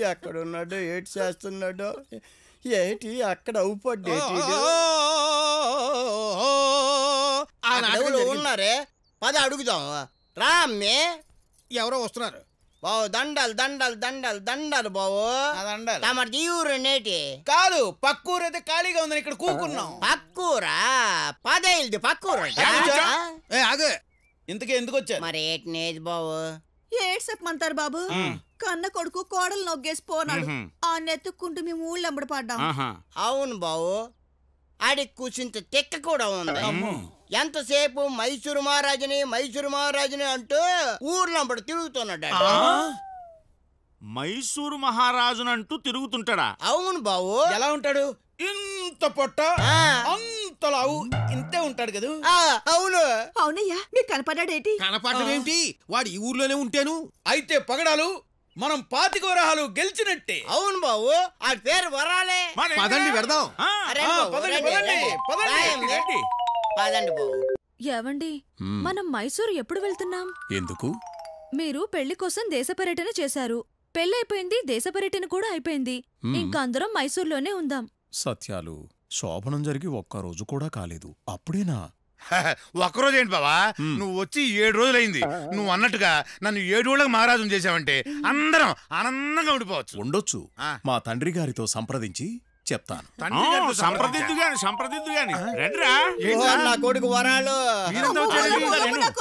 ఎక్కడున్నాడో ఏటి చేస్తున్నాడో ఏటి అక్కడ అవుపడ్డేటి ఉన్నారే పద అడుగుదాం రా అమ్మే ఎవరో వస్తున్నారు బావు దండాలు దండాలు దండాలు దండాలు బావు దండాలు తమది ఈ ఊరు నేటి కాదు పక్కూరు అయితే ఖాళీగా ఉందని ఇక్కడ కూకున్నాం పక్కూరా పదేళ్ళది పక్కూరు ఆగే ఇంతకీ ఎందుకు వచ్చారు మరి ఏటి నేది బావు ఏడ్ చెప్పమంటారు బాబు కన్న కొడుకు కోడలు నొగ్గేసి పోనాడు ఆ నెత్తుక్కుంటూ మేము ఊళ్ళో పడ్డాం అవును బావు ఆడికి కూర్చుంత తెక్క కూడా ఉంది ఎంతసేపు మైసూరు మహారాజుని అంటూ ఊర్లంబడి తిరుగుతున్నాడు మైసూరు మహారాజునంటూ తిరుగుతుంటాడా అవును బావు ఎలా ఉంటాడు ఇంత పొట్ట అంత లావు ఇంతే ఉంటాడు కదా అవును అవునయ్యా మీకు కనపడ్డాడేటి కనపడమేంటి వాడు ఈ ఊర్లోనే ఉంటాను అయితే పగడాలు మనం 25 వరహాలు గెలిచినట్టే అవును బావు ఆ పేరు వరాలే పదండి వెడదాం పదండి బావు ఏవండి మనం మైసూరు ఎప్పుడు వెళ్తున్నాం ఎందుకు మీరు పెళ్లి కోసం దేశ పర్యటన చేశారు పెళ్ళైపోయింది దేశ పర్యటన కూడా అయిపోయింది ఇంకా అందరం మైసూర్లోనే ఉందాం సత్యాలు శోభనం జరిగి ఒక్కరోజు కూడా కాలేదు అప్పుడేనా ఒక్కరోజు ఏంటి బావా నువ్వు వచ్చి 7 రోజులైంది నువ్వు అన్నట్టుగా నన్ను 7 ఏళ్లకు మహారాజును చేసావంటే అందరం ఆనందంగా ఉండిపోవచ్చు ఉండొచ్చు మా తండ్రి గారితో సంప్రదించి చెప్తాను సంప్రదిద్దు గాని రండిరా నా కొడుకు వరాలు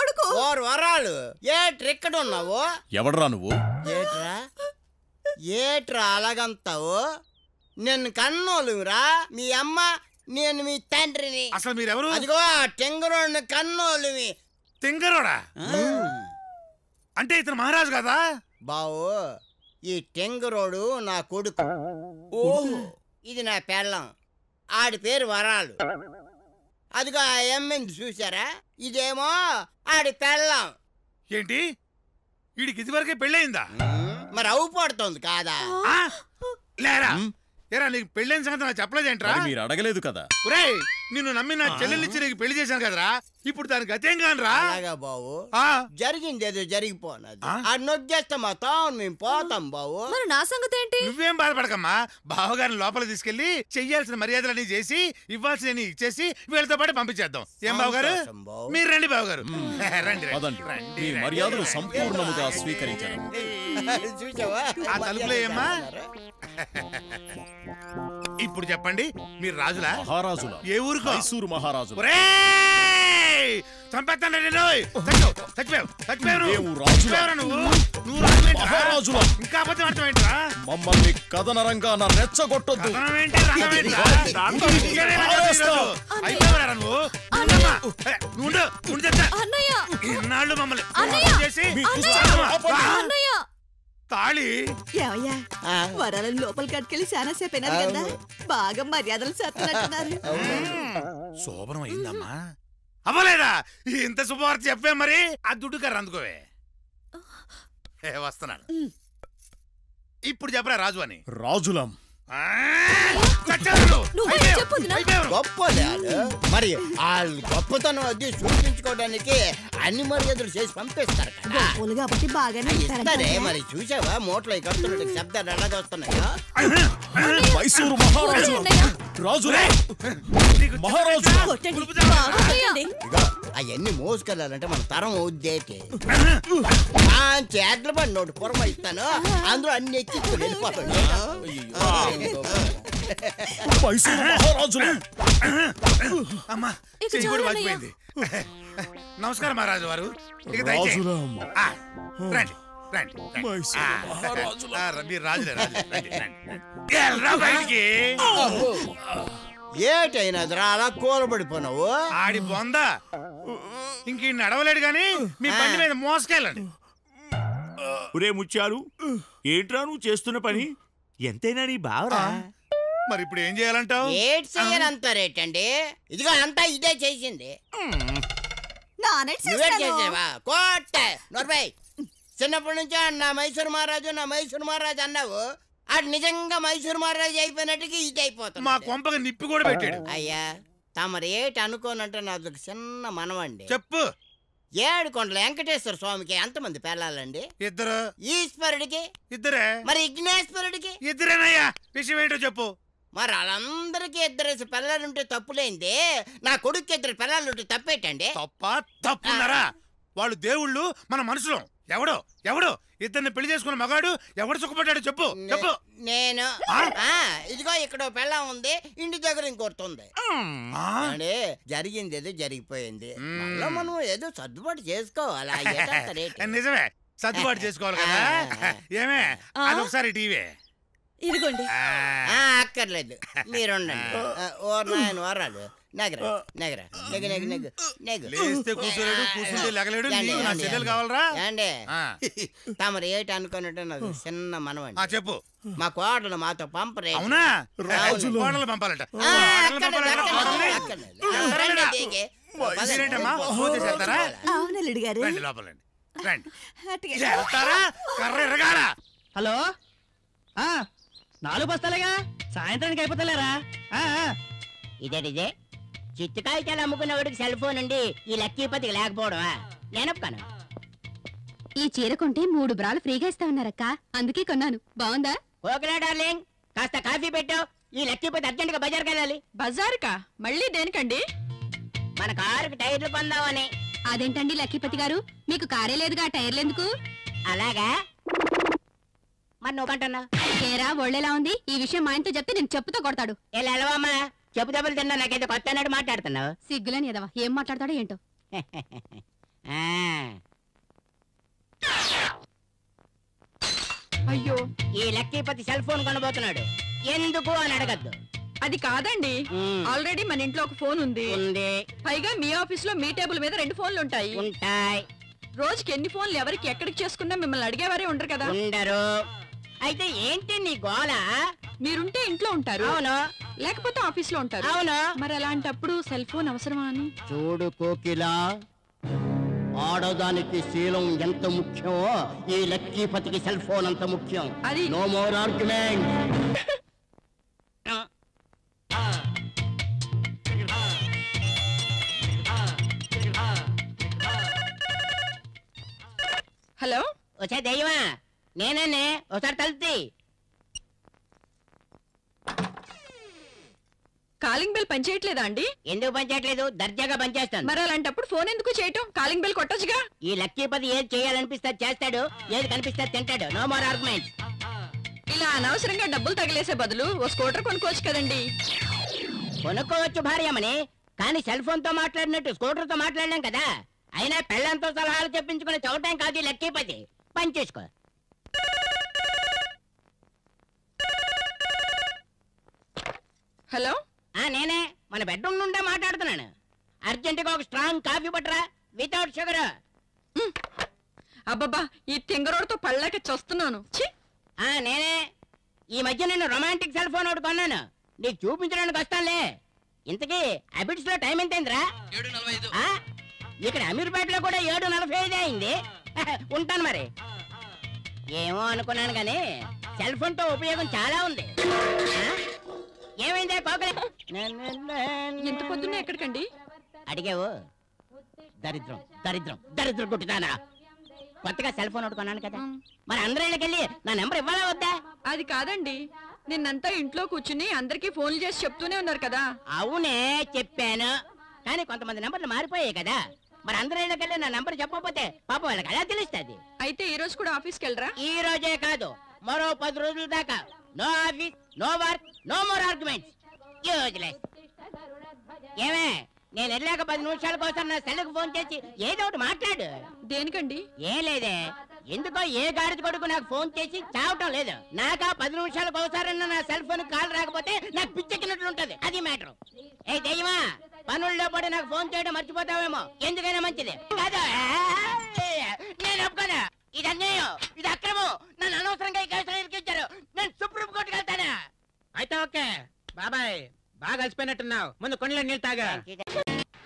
కొడుకు వరాలు ఏట్రెక్కడ ఉన్నావు ఎవడరా నువ్వు ఏట్రా అలాగంతావు నేను కన్నోలురా మీ అమ్మ నేను మీ తండ్రిని అసలు మీరెవరు అదిగో టెంగరోడ్ని కన్నోలువి టెంగరోడా అంటే ఇతను మహారాజు కదా బావు ఈ టెంగరోడు నా కొడుకు ఓహో ఇది నా పెళ్ళం ఆడి పేరు వరాలు అదిగో ఆ ఎమ్మెని చూసారా ఇదేమో ఆడి పెళ్ళం ఏంటి వీడికి ఇదివరకే పెళ్ళయిందా మరి అవు పడుతుంది కాదా లేరా ఏరా నీకు పెళ్ళైన సంగతి నాకు చెప్పలేదేంట్రా మీరు అడగలేదు కదా ఒరేయ్ నిన్ను నమ్మి నా చెల్లెలిచ్చి నీకు పెళ్లి చేశాను కదరా ఇప్పుడు దానికి గతేం కానరా అలాగా బావు జరిగింది ఏదో జరిగిపోనది అది నొగ్గేస్తే మా తాను మేము పోతాం బావు మరి నా సంగతి ఏంటి నువ్వేం బాధపడకమ్మా బావగారిని లోపల తీసుకెళ్లి చెయ్యాల్సిన మర్యాదలన్నీ చేసి ఇవ్వాల్సిన ఇచ్చేసి వీళ్ళతో పాటు పంపించేద్దాం ఏం బావగారు మీరు రండి బావగారు రండి మర్యాదలు సంపూర్ణముగా స్వీకరించారు చూసావా ఆ తలుపులో ఏమ్మా ఇప్పుడు చెప్పండి మీరు రాజులా మహారాజుల ఏ ఊరుకో మైసూరు మహారాజు చంపేస్తాను ఇంకా అబద్ధం అర్థమేంట్రా మమ్మల్ని కథనరంగా నా రెచ్చగొట్టొద్దు అయిపోయారా నువ్వు ఇన్నాళ్ళు మమ్మల్ని తాళి వరాలను లోపలికి కట్టుకెళ్ళి చాలా సేపు అయినారు కదా బాగా మర్యాదలు చేస్తున్నట్టున్నారు శోభనం అయిందమ్మా అవ్వలేదా ఇంత శుభవార్త చెప్పే మరి ఆ దుడ్డు కర్ర అందుకోవే వస్తున్నాను ఇప్పుడు చెప్పరా రాజు అని రాజులం మరి వాళ్ళు గొప్పతనం అది చూపించుకోవడానికి అన్ని మర్యాదలు చేసి పంపిస్తారు కాబట్టి బాగానే ఇస్తారే మరి చూసావా మూటలో కడుతున్నట్టు శబ్దాలు ఎలాగ వస్తున్నాయా మైసూరు మహారాజు రాజు మహారాజు అవన్నీ మోసుకెళ్ళాలంటే మన తరం అవుద్దేటి చేట్ల పడి నోటి పొరమ ఇస్తాను అందరూ అన్ని ఎక్కి వెళ్ళిపోతాడు అమ్మా వాచిపోయింది నమస్కారం మహారాజు వారు ఇక రండి మీరు రాజులే బయటికి ఏటైనా అలా కూలబడిపోనావు ఆడి బొందా ఇంక నడవలేడు గాని మీ బండి మీద మోసుకెళ్ళండి ఒరే ముత్యాలు ఏంట్రా నువ్వు చేస్తున్న పని ఎంతైనా నీ బావరా మరి ఇప్పుడు ఏం చేయాలంటావు ఏటి చెయ్యనంటారేటండి ఇదిగో అంతా ఇదే చేసింది చేసావా కోట నొరబై చిన్నప్పటి నుంచి నా మైసూరు మహారాజు అన్నావు అది నిజంగా మైసూరు మహారాజు అయిపోయినట్టుగా ఇది అయిపోతుంది మా కొంపగా నిప్పి కూడా పెట్టాడు అయ్యా తమరు ఏటి అనుకోనంటే నాది ఒక చిన్న మనవండి చెప్పు ఏడుకొండల వెంకటేశ్వర స్వామికి ఎంతమంది పిల్లలండి? ఇద్దరు. ఈశ్వరుడికి? ఇద్దరే. మరి విఘ్నేశ్వరుడికి? ఇద్దరేనయ్యా. విషయం ఏంటో చెప్పు. మరి వాళ్ళందరికీ ఇద్దరేసి పిల్లలుంటే తప్పులేంది, నా కొడుకు ఇద్దరు పిల్లలుంటే తప్పేటండి? తప్పున్నారా? వాళ్ళు దేవుళ్ళు, మన మనుషులు. ఎవడో ఇద్దరిని పెళ్లి చేసుకున్న మగాడు ఎవడు సుఖపడ్డాడు చెప్పు. నేను ఇదిగో ఇక్కడ పిల్లం ఉంది, ఇంటి దగ్గర ఇంకొస్తుంది. జరిగింది ఏదో జరిగిపోయింది, మళ్ళీ మనం ఏదో సర్దుబాటు చేసుకోవాలి. నిజమే, సర్దుబాటు చేసుకోవాలి కదా. ఏమే అదొకసారి టీవీ ఇదిగోండి. అక్కర్లేదు, మీరుండండి. ఓర్నాయన వరాలు తమరు ఏటి అనుకున్నట్టు నాకు చిన్న మనవండి. చెప్పు. మా కోడలు మాతో పంపరే. అవునా? కోడలు పంపాలట. హలో, 4 బస్తాలేగా, సాయంత్రానికి అయిపోతలేరా? ఇదే చిత్తుకాయకాయలు అమ్ముకున్నవాడికి సెల్ ఫోన్ ఉండి ఈ లక్కీపతికి లేకపోవడమా? నేనొక్కను. ఈ చీర కొంటే 3 బ్రాలు ఫ్రీగా ఇస్తా ఉన్నారక్క, అందుకే కొన్నాను. బాగుందా? ఓకేనా డార్లింగ్, కాస్త కాఫీ పెట్టు. ఈ లక్కీపతి అర్జెంట్ గా బజార్కి వెళ్ళాలి. బజార్కా? మళ్ళీ దేనికండి? మన కారుకి టైర్లు కొందామని. అదేంటండి లక్కీపతి గారు, మీకు కారే లేదుగా, టైర్లు ఎందుకు? అలాగా? మరి నువ్వుకంటున్నా ఏరా ఒళ్ళెలా ఉంది? ఈ విషయం మా ఆయనతో చెప్తే నేను చెప్పుతో కొడతాడు. ఎలా వెళ్ళవమ్మా, చెప్పు దెబ్బలు తిన్నా. నాకైతే కొత్త అన్నట్టు మాట్లాడుతున్నావు. సిగ్గులని ఎదవా, ఏం మాట్లాడతాడో ఏంటో. అయ్యో, ఈ లక్కీపతి సెల్ ఫోన్ కొనబోతున్నాడు, ఎందుకు అని అడగద్దు. అది కాదండి, ఆల్రెడీ మన ఇంట్లో ఒక ఫోన్ ఉంది. పైగా మీ ఆఫీస్ లో మీ టేబుల్ మీద 2 ఫోన్లు ఉంటాయి. రోజుకి ఎన్ని ఫోన్లు ఎవరికి ఎక్కడికి చేసుకున్నా మిమ్మల్ని అడిగేవారే ఉండరు కదా? ఉండరు. అయితే ఏంటి నీ గోల? మీరుంటే ఇంట్లో ఉంటారు. అవును. లేకపోతే ఆఫీస్ లో ఉంటారు. అవును. మరి అలాంటప్పుడు సెల్ ఫోన్ అవసరమా అని? చూడు కోకిలా, ఆడదానికి శీలం ఎంత ముఖ్యమో ఈ లక్కీపతికి సెల్ ఫోన్ అంత ముఖ్యం. అది నో మోర్ ఆర్గ్యుమెంట్. హలో, వచ్చే దయ్యమా, నేనే. ఒకసారి తలుపుతీ. కాలింగ్ బెల్ పనిచేయట్లేదా అండి? ఎందుకు పనిచేయట్లేదు? దర్జాగా పనిచేస్తాను. మరి అలాంటప్పుడు ఫోన్ ఎందుకు చేయటం? కాలింగ్ బెల్ కొట్టొచ్చుగా. ఈ లక్కీపతి ఏది చేయాలనిపిస్తే చేస్తాడు, ఏది కనిపిస్తే తింటాడు. No more argument. ఇలా అనవసరంగా డబ్బులు తగిలేసే బదులు ఓ స్కూటర్ కొనుక్కోవచ్చు కదండి. కొనుక్కోవచ్చు భార్యమని, కానీ సెల్ ఫోన్ తో మాట్లాడినట్టు స్కూటర్ తో మాట్లాడలేం కదా. అయినా పెళ్ళంతో సలహాలు చెప్పించుకునే చోటం కాదు లక్కీపతి. పని చేసుకో. హలో, నేనే మన బెడ్రూమ్ నుండే మాట్లాడుతున్నాను. అర్జెంటుగా ఒక స్ట్రాంగ్ కాఫీ పట్టరా, వితౌట్ షుగర్. అబ్బబ్బా, ఈ తింగరోడుతో పళ్ళాక చూస్తున్నాను. నేనే. ఈ మధ్య నేను రొమాంటిక్ సెల్ ఫోన్ ఒకటి కొన్నాను, నీకు చూపించడానికి వస్తానులే. ఇంతకీ అబిడ్స్ లో టైం ఎంతైందిరా? 7:45. ఇక్కడ అమీర్పేటలో కూడా 7:45 అయింది. ఉంటాను మరి. ఏమో అనుకున్నాను కానీ సెల్ ఫోన్ తో ఉపయోగం చాలా ఉంది. ఏమైందే కోకలే? ఎంత పొద్దున్నే ఎక్కడికండి అడిగావు? దరిద్రం దరిద్రం దరిద్రం కొట్టుతానా. కొత్తగా సెల్ ఫోన్ ఒకటి కొన్నాను కదా, మరి అందరూ వెళ్ళి నా నెంబర్ ఇవ్వాలా వద్దా? అది కాదండి, నిన్నంతా ఇంట్లో కూర్చుని అందరికీ ఫోన్లు చేసి చెప్తూనే ఉన్నారు కదా. అవునే చెప్పాను, కానీ కొంతమంది నెంబర్లు మారిపోయాయి కదా. మరి అందరూ వెళ్ళి నా నెంబర్ చెప్పకపోతే పాప వాళ్ళకి ఎలా తెలుస్తుంది? అయితే ఈ రోజు కూడా ఆఫీస్కి వెళ్ళరా? ఈ రోజే కాదు, మరో 10 రోజుల దాకా no office, no work, no more arguments. ఏమే, నేను వెళ్ళాక 10 నిమిషాల కోసం నా సెల్లుకు ఫోన్ చేసి ఏదో ఒకటి మాట్లాడు. దేనికండి? ఏం లేదే, ఎందుకో ఏ గాడిద కొడుకు నాకు ఫోన్ చేసి చావటం లేదు. నాకు 10 నిమిషాలకు ఒకసారన్నా నా సెల్ ఫోన్ కాల్ రాకపోతే నాకు పిచ్చెక్కినట్లు ఉంటది. అది మ్యాటర్. ఏ దయ్యమా, పనుల్లో పడి నాకు ఫోన్ చేయడం మర్చిపోతావేమో. ఎందుకైనా మంచిది కాదు. నేను ఒప్పుకోను. ఇది అన్యాయం, ఇది అక్రమం. నన్ను అనవసరంగా ఈ కేసులో ఇరికించారు. నేను సుప్రీం కోర్టుకి వెళ్తానా? అయితే ఓకే బాబాయ్, బాగా అలసిపోయినట్టున్నావు, ముందు కొండలో నీళ్ళు తాగా.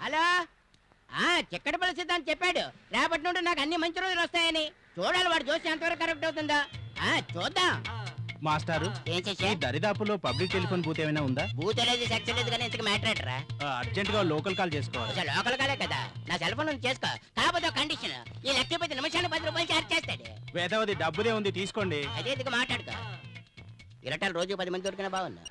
హలో, చిక్కడపల్లి సిద్ధాంత్ చెప్పాడు రేపటి నుండి నాకు అన్ని మంచి రోజులు వస్తాయని. చూడాలి వాడు చూసి ఎంతవరకు కరెక్ట్ అవుతుందా. చూద్దాం. మాస్టారు ఏం చేసా ఈ దరిదాపులో పబ్లిక్ టెలిఫోన్ బూత్ ఏమైనా ఉందా? బూత్ అనేది సెక్స్ లేదు కానీ ఇంతకు మ్యాటర్ రా. అర్జెంట్ గా లోకల్ కాల్ చేసుకోవాలి. లోకల్ కాలే కదా, నా సెల్ ఫోన్ నుంచి చేసుకో. కాకపోతే కండిషన్, ఈ లెక్క 10 నిమిషానికి 10 రూపాయలు చార్జ్ చేస్తాడు. వేదవది డబ్బుదే ఉంది తీసుకోండి. అదే ఇదిగా మాట్లాడుకో. ఇరటాలు రోజు 10 మంది దొరికినా బాగున్నా.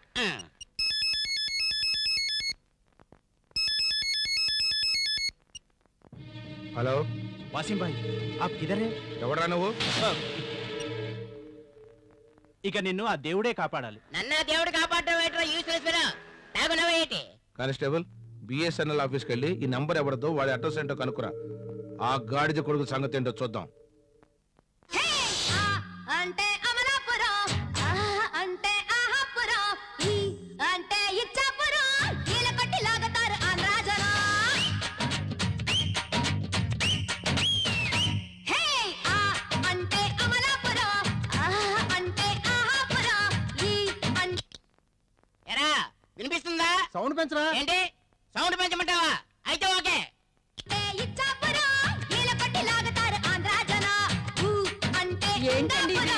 హలో వాసిం భాయ్ ఆప్ కిధర్ హై? ఎవడరా నువ్వు? ఇక నిన్ను ఆ దేవుడే కాపాడాలి. నన్న దేవుడు కాపాడటం ఏంట్రా యూస్లెస్ ఫెలో. తాగునవేటి? కానిస్టేబుల్ బిఎస్ఎన్ఎల్ ఆఫీస్కి వెళ్ళి ఈ నంబర్ ఎవరిదో వాడి అడ్రస్ ఏంటో కనుక్కురా. ఆ గాడిద కొడుకు సంగతి ఏంటో చూద్దాం. అంటే అమలాపురం, అంటే ఆహాపురం, ఈ అంటే ఇచ్చాపురం, ఈల కట్టి లాగతారు ఆంధ్రాజన. హే ఆ అంటే అమలాపురం, అంటే ఆహాపురం, ఈ అంటే. ఎరా వినిపిస్తుందా? సౌండ్ పెంచరా? ఏంటి సౌండ్ పెంచమంటావా? అయితే ఓకే. ఇచ్చాపురం, ఈల కట్టి లాగతారు ఆంధ్రాజన. అంటే ఏంటండి ఇది?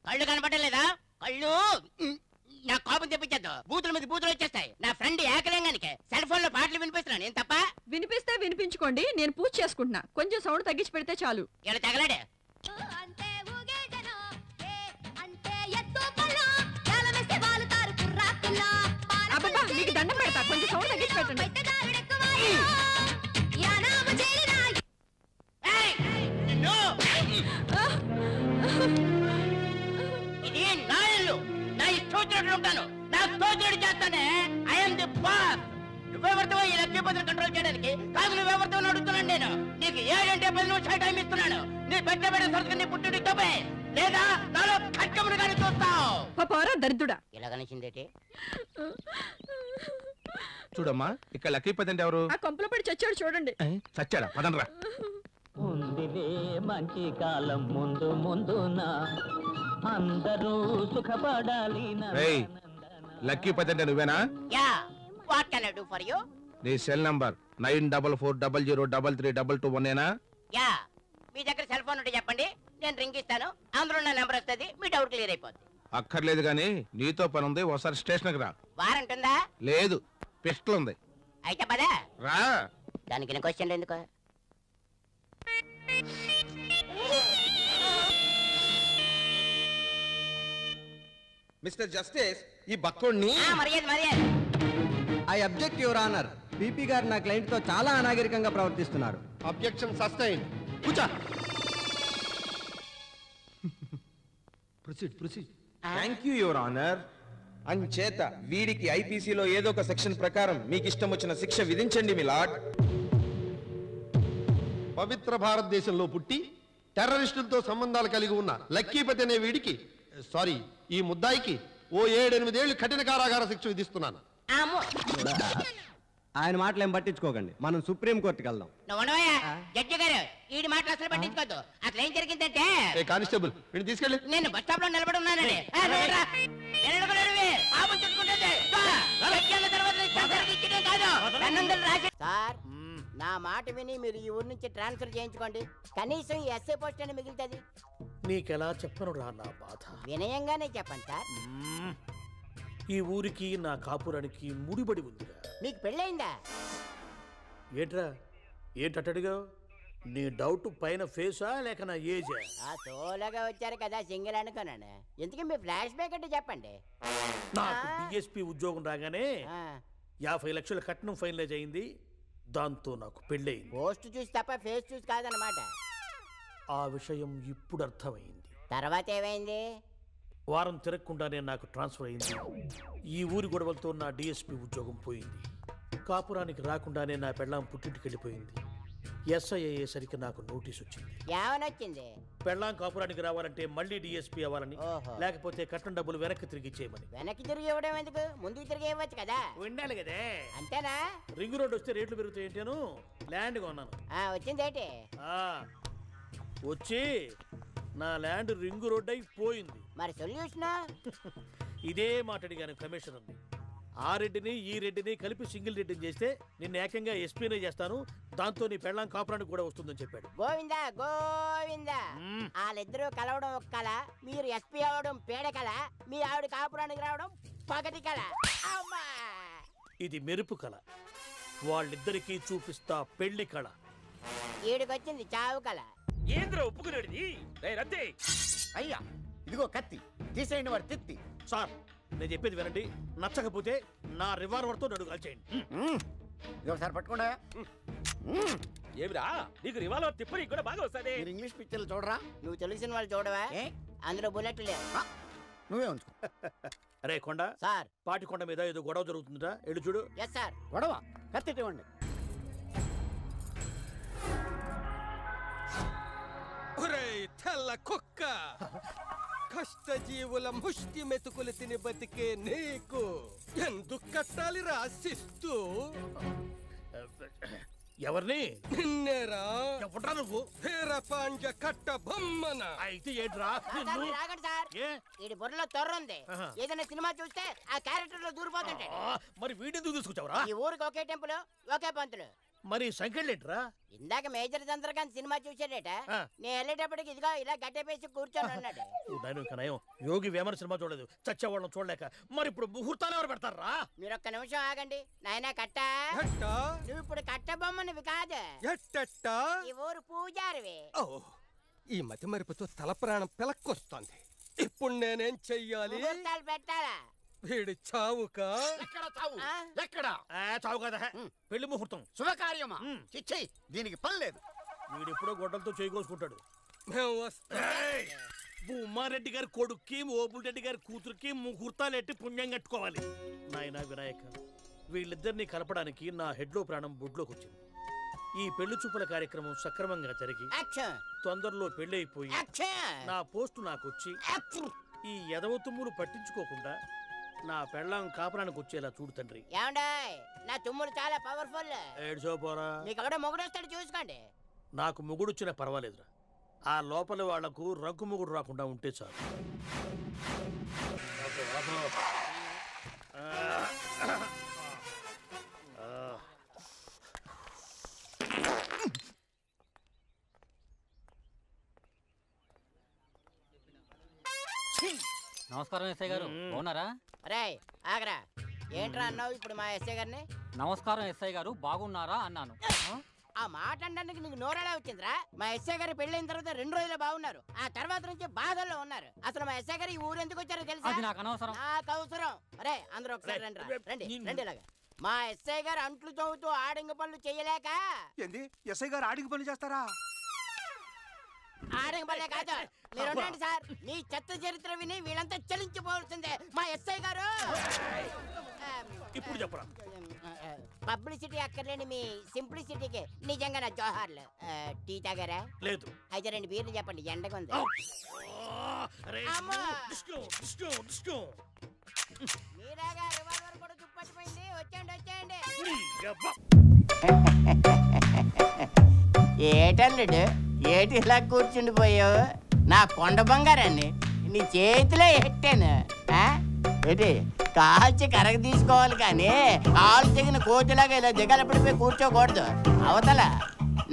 కళ్ళు కనపడలేదా? కళ్ళు నా కోపం తెప్పించద్దు. బూతుల మీద బూతులు వచ్చేస్తాయి. నా ఫ్రెండ్ ఏకలింగానికి సెల్ ఫోన్ లో పాటలు వినిపిస్తున్నాను. నేను తప్ప? వినిపిస్తే వినిపించుకోండి, నేను పూజ చేసుకుంటున్నా. కొంచెం సౌండ్ తగ్గించి పెడితే చాలు. ఇలా తగలాడే అంటే ఊగేదను, అంటే ఎత్తు పళ్ళం, యాలమేస్తే వాలుతారు కుర్రాకుల్లా. అబ్బబ్బా నీకు దండం పెడతా, కొంచెం సౌండ్ తగ్గించి పెట్టండి. బయటదారుడెక్కువాయో, యానాము చేరినా. ఏయ్! నిన్ను! ఇది నా ఇల్లు. నా ఇష్టం వచ్చినట్లు ఉంటాను. నా తోచినట్టు చేస్తానే. I'm the boss. నువ్వెవరితో ఈ లక్ష్మీపతిని కంట్రోల్ చేయడానికి? కాదు నువ్వెవరితో అడుగుతున్నాను నేను. నీకు 7 అంటే 10 నిమిషాలు టైం ఇస్తున్నాను. నీ పెట్ట సరుకు నీ పుట్టింటి తప్పే లేదా నాలో ఖడ్గమును కానీ చూస్తావు. పారా దరిద్రుడా. ఇలా కనిసిందేటి? చూడమ్మా ఇక్కడ లక్కీపతి అంటే ఎవరు? ఆ కొంపలో పడి చచ్చాడు చూడండి. చచ్చాడా? పదండ్రా. ఉందిలే మంచి కాలం ముందు ముందున అందరూ సుఖపడాలి. రేయ్ లక్కీపతి అంటే నువ్వేనా? Yeah what can I do for you? నీ సెల్ నంబర్ 9440032221 యా మీ దగ్గర సెల్ ఫోన్ ఉంటే చెప్పండి, నేను రింగ్ ఇస్తాను. అందులో నా నెంబర్ వస్తుంది, మీ డౌట్ క్లియర్ అయిపోద్ది. అక్కర్లేదు గాని నీతో పని ఉంది, ఒకసారి స్టేషన్కి రా. వారెంట్ ఉందా? లేదు, పిస్టల్ ఉంది. అయితే పదా రా. దానికి క్వశ్చన్ ఎందుకు? మిస్టర్ జస్టిస్, ఈ బక్కోడ్ని మర్యాద I object your honour. PP గారు నా క్లయింట్ తో చాలా అనాగరికంగా ప్రవర్తిస్తున్నారు. Objection sustain. కూర్చో. Proceed. Thank you your honour. అంచేత వీడికి ఐపీసీలో ఏదో ఒక సెక్షన్ ప్రకారం మీకు ఇష్టం వచ్చిన శిక్ష విధించండి మీ లార్డ్. పవిత్ర భారతదేశంలో పుట్టి టెర్రరిస్టులతో సంబంధాలు కలిగి ఉన్న లక్కీపతి అనే వీడికి సారీ ఈ ముద్దాయికి ఓ 7-8 ఏళ్లు కఠిన కారాగార శిక్ష విధిస్తున్నాను. ఆయన మాటలు ఏం పట్టించుకోకండి, మనం సుప్రీం కోర్టుకి వెళ్దాం. జడ్జి గారు ఈ మాటలు అసలు పట్టించుకోవద్దు. అసలు ఏం జరిగిందంటే కానిస్టేబుల్ వీడిని తీసుకెళ్ళి. నేను బస్ స్టాప్ లో నిలబడి ఉన్నానండి. సార్ నా మాట విని మీరు ఈ ఊరు నుంచి ట్రాన్స్ఫర్ చేయించుకోండి. కనీసం ఈ ఎస్ఐ పోస్ట్ అని మిగులుతుంది. నీకెలా చెప్పను రా నా బాధ. వినయంగానే చెప్పండి సార్. ఈ ఊరికి నా కాపురానికి ముడిపడి ఉందిరా. మీకు పెళ్ళయిందా? ఏంట్రా ఏంటట్టడిగా? నీ డౌట్ పైన ఫేసా లేక నా ఏజా? సోలోగా వచ్చారు కదా సింగిల్ అనుకున్నాను. ఎందుకు మీ ఫ్లాష్ బ్యాక్ అంటే చెప్పండి. నాకు డిఎస్పీ ఉద్యోగం రాగానే 50 లక్షల కట్నం ఫైనలైజ్ అయింది. దాంతో నాకు పెళ్ళయింది. పోస్ట్ చూసి తప్ప ఫేస్ చూసి కాదనమాట. ఆ విషయం ఇప్పుడు అర్థమైంది. తర్వాత ఏమైంది? వారం తిరగకుండానే నాకు ట్రాన్స్ఫర్ అయింది. ఈ ఊరి గొడవలతో నా డిఎస్పీ ఉద్యోగం పోయింది. కాపురానికి రాకుండానే నా పెళ్ళాం పుట్టింటికి వెళ్ళిపోయింది. ఎస్ఐ అయ్యేసరికి నాకు నోటీస్ వచ్చింది. ఏమనొచ్చింది? పెళ్ళాం కాపురానికి రావాలంటే మళ్ళీ డిఎస్పీ అవ్వాలని, లేకపోతే కట్నం డబ్బులు వెనక్కి తిరిగి ఇచ్చేయమని. వెనక్కి తిరిగి ఇవ్వడం ఎందుకు? ముందుకు తిరిగి ఇవ్వచ్చు కదా. ఉండాలి కదే. అంతేనా? రింగ్ రోడ్ వస్తే రేట్లు పెరుగుతాయి ఏంటేను ల్యాండ్ కొన్నాను. వచ్చింది ఏంటి? వచ్చి నా ల్యాండ్ రింగ్ రోడ్ అయిపోయింది. మరి సొల్యూషన్? ఇదే మాట అడిగాను కమిషనర్ని. ఆ రెడ్డిని ఈ రెడ్డిని కలిపి సింగిల్ రెడ్డిని చేస్తే నిన్ను ఏకంగా ఎస్పీనే చేస్తాను, దాంతో నీ పెళ్ళాం కాపురానికి కూడా వస్తుందని చెప్పాడు. గోవిందా గోవిందా, వాళ్ళిద్దరూ కలవడం ఒక కళ, మీరు ఎస్పీ అవడం పేడ కళ, మీ ఆవిడ కాపురానికి రావడం పగటి కళ. ఇది మెరుపు కళ, వాళ్ళిద్దరికీ చూపిస్తా పెళ్లి కళ. ఈడికొచ్చింది చావు కళ. ఏంద్ర ఒప్పుకునేది రద్దే. అయ్యా ఇదిగో కత్తి, తీసేయండి వాడి తిత్తి. సార్ నేను చెప్పేది వినండి, నచ్చకపోతే నా రివాల్వర్తో నన్ను కాల్చేయండి. ఇది ఒకసారి పట్టుకోండా. ఏమిరా నీకు రివాల్వర్ తిప్పని కూడా బాగా వస్తుంది. మీరు ఇంగ్లీష్ పిక్చర్లు చూడరా? నువ్వు తెలిసిన వాళ్ళు చూడవా? అందులో బుల్లెట్ లేవు. నువ్వే ఉంచుకో. అరే కొండ సార్, పాటి కొండ మీద ఏదో గొడవ జరుగుతుందా, ఎడు చూడు. Yes sir. గొడవ? కత్తి ఇవ్వండి. తెల్ల కుక్క, కష్టజీవుల ముష్టి మెతుకులు తిని బతికే నీకు ఎందుకు కట్టాలి రాసిస్తూ? ఎవరిని? నిన్నేరా. ఎవడ్రా నువ్వు? వీరపాండ్య కట్ట బొమ్మన. అయితే ఏంట్రా? రాగండి సార్, వీడి బుర్రలో తొర్ర ఉంది. ఏదైనా సినిమా చూస్తే ఆ క్యారెక్టర్ లో దూరిపోతుంటే. మరి వీడెందుకు తీసుకొచ్చావురా? ఈ ఊరికి ఒకే టెంపుల్, ఒకే పంతులు. మరి సంఖ్యలేంట్రా? ఇందాక మేజర్ చంద్రకాంత్ సినిమా చూసాడేట, నేను వెళ్ళేటప్పటికి ఇదిగో ఇలా గడ్డపేసి కూర్చొని ఉన్నాడు. నయం, యోగి వేమన సినిమా చూడలేదు, చచ్చేవాళ్ళం చూడలేక. మరి ఇప్పుడు ముహూర్తాలు ఎవరు పెడతారా? మీరు ఒక్క నిమిషం ఆగండి. నాయనా కట్ట, నువ్వు ఇప్పుడు కట్ట బొమ్మనివి కాదు, ఈ ఊరు పూజారివి. ఈ మతి మరుపుతో తల ప్రాణం పిలక్కొస్తోంది. ఇప్పుడు నేనేం చెయ్యాలి? ముహూర్తాలు పెట్టాలా? వీడి చావుకా? ఎక్కడ చావు? ఎక్కడ చావు కదా, పెళ్లి ముహూర్తం. శుభకార్యమా? చిచ్చి, దీనికి పని లేదు. వీడెప్పుడో గొడ్డలతో చేయకోసుకుంటాడు. ఉమ్మారెడ్డి గారి కొడుక్కి, ఓబుల్ రెడ్డి గారి కూతురికి ముహూర్తాలు ఎట్టి పుణ్యం కట్టుకోవాలి. నాయనా వినాయక, వీళ్ళిద్దరిని కలపడానికి నా హెడ్లో ప్రాణం బొడ్లోకి వచ్చింది. ఈ పెళ్లి చూపుల కార్యక్రమం సక్రమంగా జరిగి తొందరలో పెళ్లి అయిపోయి నా పోస్టు నాకొచ్చి ఈ ఎదవ తుమ్ములు పట్టించుకోకుండా నా పెళ్ళాం కాపురానికి వచ్చేలా చూడు తండ్రి. ఏమండాయ్, నా తుమ్ములు చాలా పవర్ఫుల్. ఏడ్చోపోరా, మీకు ఎవడో మొగుడు వస్తాడు చూసుకోండి. నాకు మొగుడు వచ్చినా పర్వాలేదురా, ఆ లోపల వాళ్లకు రంకు మొగుడు రాకుండా ఉంటే చాలు. నమస్కారం ఎస్ఐ గారు, బాగున్నారా? అరే ఆగరా, ఏంట్రా అన్నావు ఇప్పుడు మా ఎస్ఐ గారిని? నమస్కారం ఎస్ఐ గారు, బాగున్నారా అన్నాను. ఆ మాట అనడానికి నీకు నోరెలా వచ్చిందిరా? మా ఎస్ఐ గారు పెళ్ళైన తర్వాత 2 రోజులు బాగున్నారు, ఆ తర్వాత నుంచి బాధల్లో ఉన్నారు. అసలు మా ఎస్ఐ గారు ఈ ఊరు ఎందుకు వచ్చారో తెలుసా? అది నాకు అనవసరం. నాకు అవసరం. అరే అందరూ ఒకసారి రండి ఇలాగా. మా ఎస్ఐ గారు అంట్లు తవ్వుతూ ఆడింగ పనులు చేయలేక. ఏంది ఎస్ఐ గారు ఆడింగ పనులు చేస్తారా? ఆడింగ పనులే కాదు, మీరు ఉండండి సార్. మీ చెత్త చరిత్ర విని వీళ్ళంతా చలించిపోవాల్సిందే. మా ఎస్ఐ గారు ఇప్పుడు చెప్పరా? పబ్లిసిటీ అక్కర్లేని మీ సింప్లిసిటీకి నిజంగా నా జోహార్లు. టీ తాగారా? లేదు. అయితే 2 బీర్లు చెప్పండి, ఎండగా ఉంది. మీరాగా రివాల్వర్ కూడా తుప్పట్టిపోయింది. వచ్చేయండి. ఏటల్లుడు, ఏటి ఇలా కూర్చుండిపోయావు? నా కొండ బంగారాన్ని నీ చేతిలో ఎట్టాను. ఏంటి కాల్చి కరగ తీసుకోవాలి కానీ కాలు తెగిన కోతిలాగా ఇలా దిగలపడిపోయి కూర్చోకూడదు. అవతల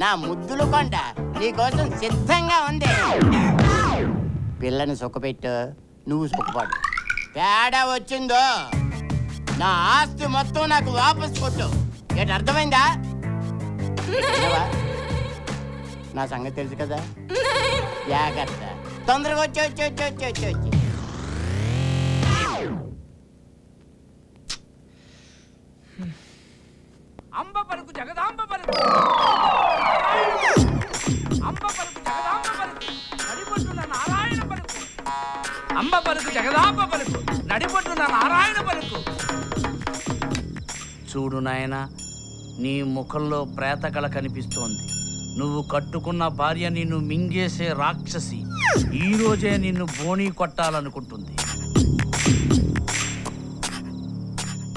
నా ముద్దులు కొండ నీకోసం సిద్ధంగా ఉంది. పిల్లని సుఖపెట్టు, నువ్వు సుఖపడు. తేడా వచ్చిందో నా ఆస్తి మొత్తం నాకు వాపస్ కొట్టు. ఏంటి అర్థమైందా? నా సంగతి తెలుసు కదా, జాగ్రత్త. తొందరగా వచ్చి. అంబ పలుకు జగదాంబ పలుకు, అంబ పలుకు జగదాంబ పలుకు, నడిపొట్టున నారాయణ పలుకు. అంబ పలుకు జగదాంబ పలుకు, నడిపొట్టున నారాయణ పలుకు. చూడు నాయనా, నీ ముఖంలో ప్రేతకళ కనిపిస్తోంది. నువ్వు కట్టుకున్న భార్య నిన్ను మింగేసే రాక్షసి ఈ రోజే నిన్ను బోణీ కొట్టాలనుకుంటుంది.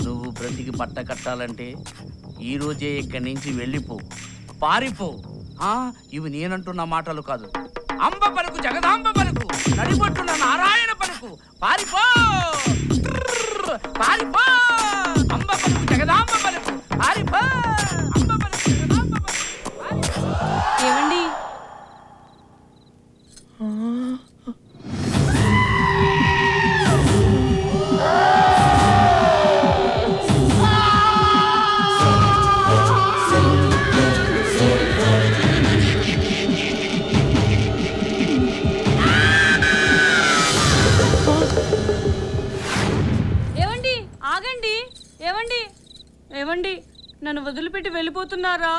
నువ్వు బ్రతికి పట్ట కట్టాలంటే ఈ రోజే ఇక్కడి నుంచి వెళ్ళిపో, పారిపో. ఇవి నేనంటున్న మాటలు కాదు. అంబ పలుకు జగదాంబ పలుకు, నడిపొట్టున నారాయణ పలుకు. పారిపో, పారిపో. ఏవండి ఏవండి నన్ను వదిలిపెట్టి వెళ్ళిపోతున్నారా?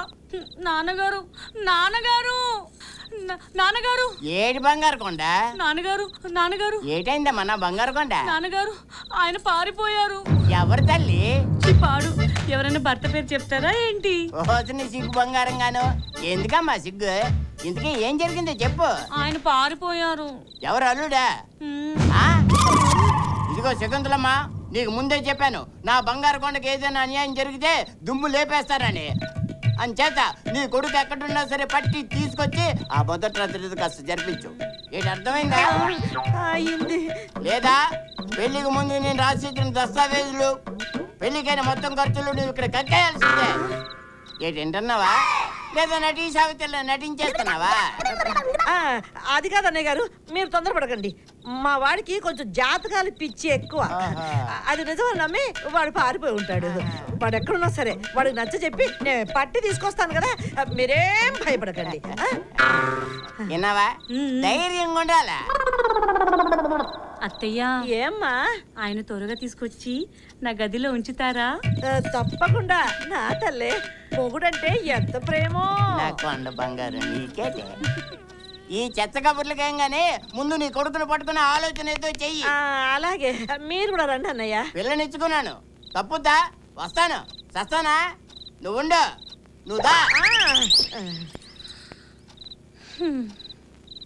నాన్నగారు నాన్నగారు నాన్నగారు. ఏటి బంగారు కొండ? నాన్నగారు నాన్నగారు. ఏటైందమ్మా నా బంగారు కొండ? నాన్నగారు ఆయన పారిపోయారు. ఎవరు తల్లి? పాడు. ఎవరైనా భర్త పేరు చెప్తారా ఏంటి? ఓసిన సిగ్గు బంగారం గాను. ఎందుకమ్మా సిగ్గు? ఇంతకీ ఏం జరిగిందో చెప్పు. ఆయన పారిపోయారు. ఎవరు అల్లుడా? ఇదిగో శకుంతలమ్మా, నీకు ముందే చెప్పాను నా బంగారు కొండకి ఏదైనా అన్యాయం జరిగితే దుమ్ము లేపేస్తారని. అంచేత నీ కొడుకు ఎక్కడున్నా సరే పట్టి తీసుకొచ్చి ఆ మొదటి రాత్రి కాస్త జరిపించు. ఏంటి అర్థమైందా? లేదా పెళ్లికి ముందు నేను రాసిచ్చిన దస్తావేజులు, పెళ్లికైన మొత్తం ఖర్చులు నువ్వు ఇక్కడ కక్కేయాల్సిందే. ఏంటి వింటున్నావా? లేదా నటీ సావిత్రిలో నటించేస్తున్నావా? అది కాదు అన్నయ్య గారు, మీరు తొందరపడకండి. మా వాడికి కొంచెం జాతకాలు పిచ్చి ఎక్కువ. అది నిజమని నమ్మి వాడు పారిపోయి ఉంటాడు. వాడు ఎక్కడున్నా సరే వాడికి నచ్చ చెప్పి నేను పట్టి తీసుకొస్తాను కదా, మీరేం భయపడకండి. విన్నావా? ధైర్యంగా ఉండాలా? అత్తయ్య ఏమ్మా, ఆయన త్వరగా తీసుకొచ్చి నా గదిలో ఉంచుతారా? తప్పకుండా నా తల్లే. మొగుడంటే ఎంత ప్రేమో. నా కొండ బంగారు నీకేటే. ఈ చెత్త కబుర్లకేం గానీ ముందు నీ కొడుకును పట్టుకునే ఆలోచన ఏదో చెయ్యి. అలాగే, మీరు కూడా రండి అన్నయ్య. పిల్లనిచ్చుకున్నాను, తప్పుద్దా? వస్తాను. చస్తానా? నువ్వుండు, నువ్వు దా.